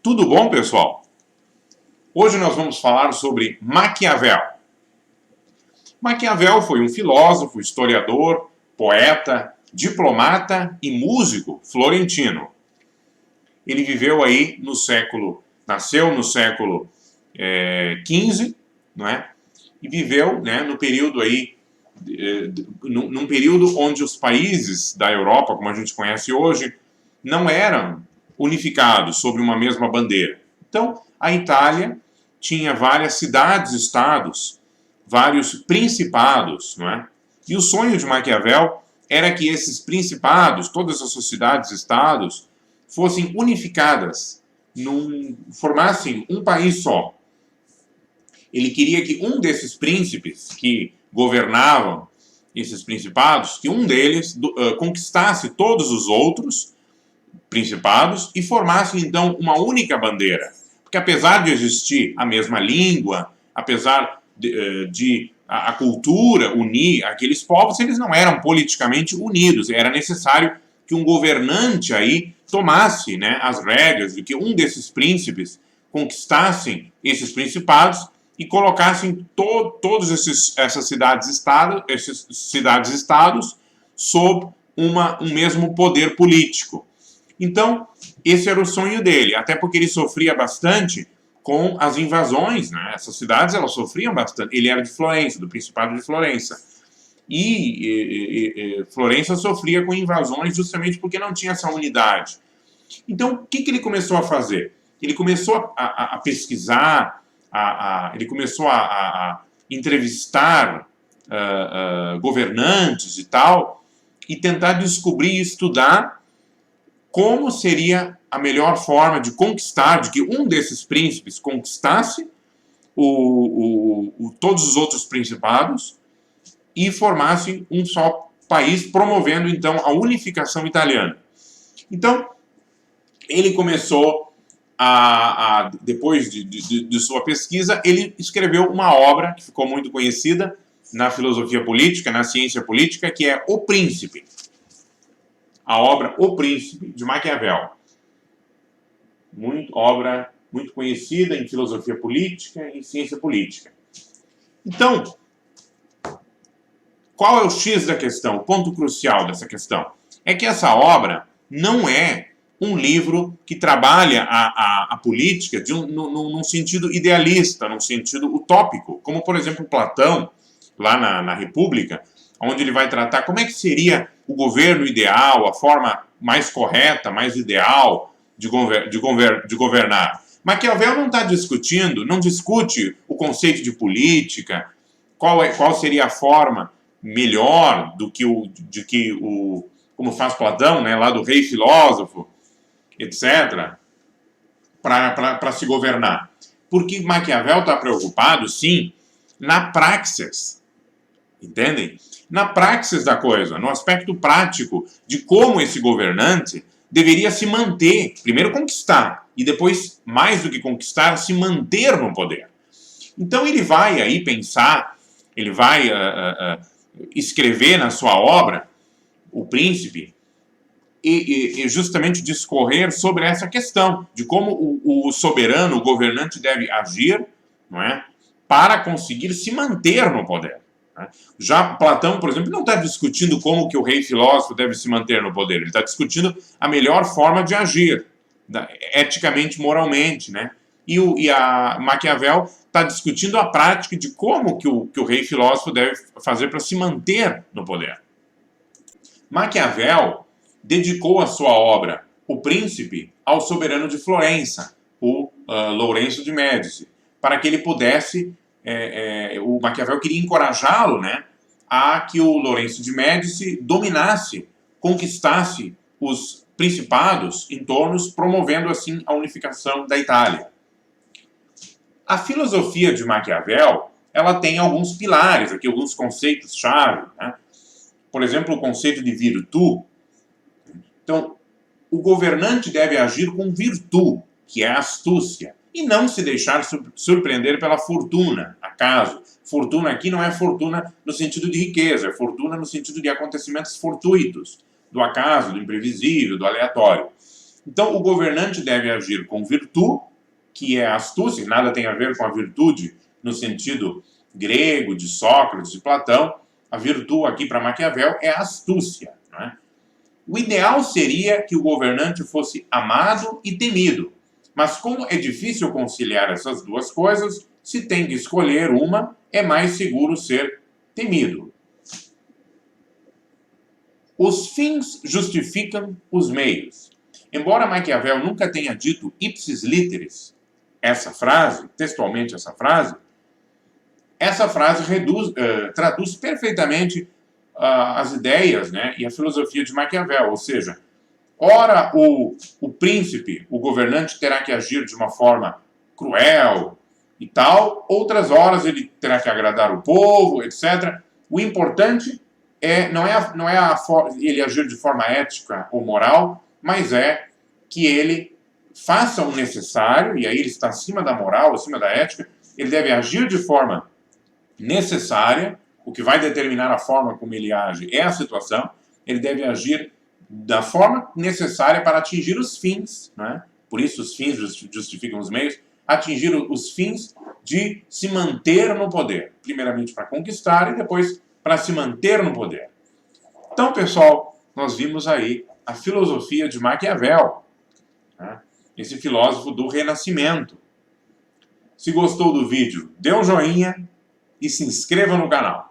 Tudo bom, pessoal? Hoje nós vamos falar sobre Maquiavel. Maquiavel foi um filósofo, historiador, poeta, diplomata e músico florentino. Ele viveu aí nasceu no século XV, não é? E viveu, né, no período aí, num período onde os países da Europa, como a gente conhece hoje, não eram unificados sob uma mesma bandeira. Então, a Itália tinha várias cidades-estados, vários principados, não é? E o sonho de Maquiavel era que esses principados, todas essas cidades-estados, fossem unificadas, formassem um país só. Ele queria que um desses príncipes que governavam esses principados, que um deles conquistasse todos os outros principados e formasse então uma única bandeira. Porque apesar de existir a mesma língua, apesar de a cultura unir aqueles povos, eles não eram politicamente unidos. Era necessário que um governante aí tomasse, né, as rédeas de que um desses príncipes conquistassem esses principados e colocassem todas essas cidades-estados sob um mesmo poder político. Então, esse era o sonho dele, até porque ele sofria bastante com as invasões, né? Essas cidades, elas sofriam bastante. Ele era de Florença, do Principado de Florença. E Florença sofria com invasões justamente porque não tinha essa unidade. Então, o que ele começou a fazer? Ele começou a pesquisar, ele começou a entrevistar governantes e tal, e tentar descobrir e estudar como seria a melhor forma de conquistar, de que um desses príncipes conquistasse todos os outros principados e formasse um só país, promovendo então a unificação italiana. Então, ele começou depois de sua pesquisa, ele escreveu uma obra que ficou muito conhecida na filosofia política, na ciência política, que é O Príncipe. A obra O Príncipe, de Maquiavel. Obra muito conhecida em filosofia política e em ciência política. Então, qual é o X da questão, o ponto crucial dessa questão? É que essa obra não é um livro que trabalha a política num sentido idealista, num sentido utópico, como, por exemplo, Platão, lá na República, onde ele vai tratar como é que seria o governo ideal, a forma mais correta, mais ideal de governar. Maquiavel não está discutindo, não discute o conceito de política, qual seria a forma melhor como faz Platão, né, lá do rei filósofo, etc., para se governar. Porque Maquiavel está preocupado, sim, na praxis. Entendem? Na praxis da coisa, no aspecto prático de como esse governante deveria se manter, primeiro conquistar, e depois, mais do que conquistar, se manter no poder. Então ele vai aí pensar, ele vai escrever na sua obra, O Príncipe, e justamente discorrer sobre essa questão, de como o soberano, o governante deve agir, não é, para conseguir se manter no poder. Já Platão, por exemplo, não está discutindo como que o rei filósofo deve se manter no poder. Ele está discutindo a melhor forma de agir, eticamente, moralmente, né? E a Maquiavel está discutindo a prática de como que o rei filósofo deve fazer para se manter no poder. Maquiavel dedicou a sua obra, O Príncipe, ao soberano de Florença, o Lourenço de Médici, para que ele pudesse... o Maquiavel queria encorajá-lo, né, a que o Lourenço de Médici dominasse, conquistasse os principados em torno, promovendo assim a unificação da Itália. A filosofia de Maquiavel, ela tem alguns pilares, aqui alguns conceitos-chave, né? Por exemplo, o conceito de virtude. Então, o governante deve agir com virtude, que é a astúcia, e não se deixar surpreender pela fortuna, acaso. Fortuna aqui não é fortuna no sentido de riqueza, é fortuna no sentido de acontecimentos fortuitos, do acaso, do imprevisível, do aleatório. Então, o governante deve agir com virtude, que é astúcia, nada tem a ver com a virtude no sentido grego, de Sócrates, de Platão. A virtude aqui para Maquiavel é a astúcia. Não é? O ideal seria que o governante fosse amado e temido. Mas como é difícil conciliar essas duas coisas, se tem que escolher uma, é mais seguro ser temido. Os fins justificam os meios. Embora Maquiavel nunca tenha dito ipsis literis essa frase, textualmente essa frase traduz perfeitamente as ideias, né, e a filosofia de Maquiavel. Ou seja, ora o príncipe, o governante, terá que agir de uma forma cruel e tal, outras horas ele terá que agradar o povo, etc. O importante não é ele agir de forma ética ou moral, mas é que ele faça o necessário, e aí ele está acima da moral, acima da ética, ele deve agir de forma necessária, o que vai determinar a forma como ele age é a situação, ele deve agir da forma necessária para atingir os fins, né? Por isso os fins justificam os meios, atingir os fins de se manter no poder, primeiramente para conquistar e depois para se manter no poder. Então, pessoal, nós vimos aí a filosofia de Maquiavel, né? Esse filósofo do Renascimento. Se gostou do vídeo, dê um joinha e se inscreva no canal.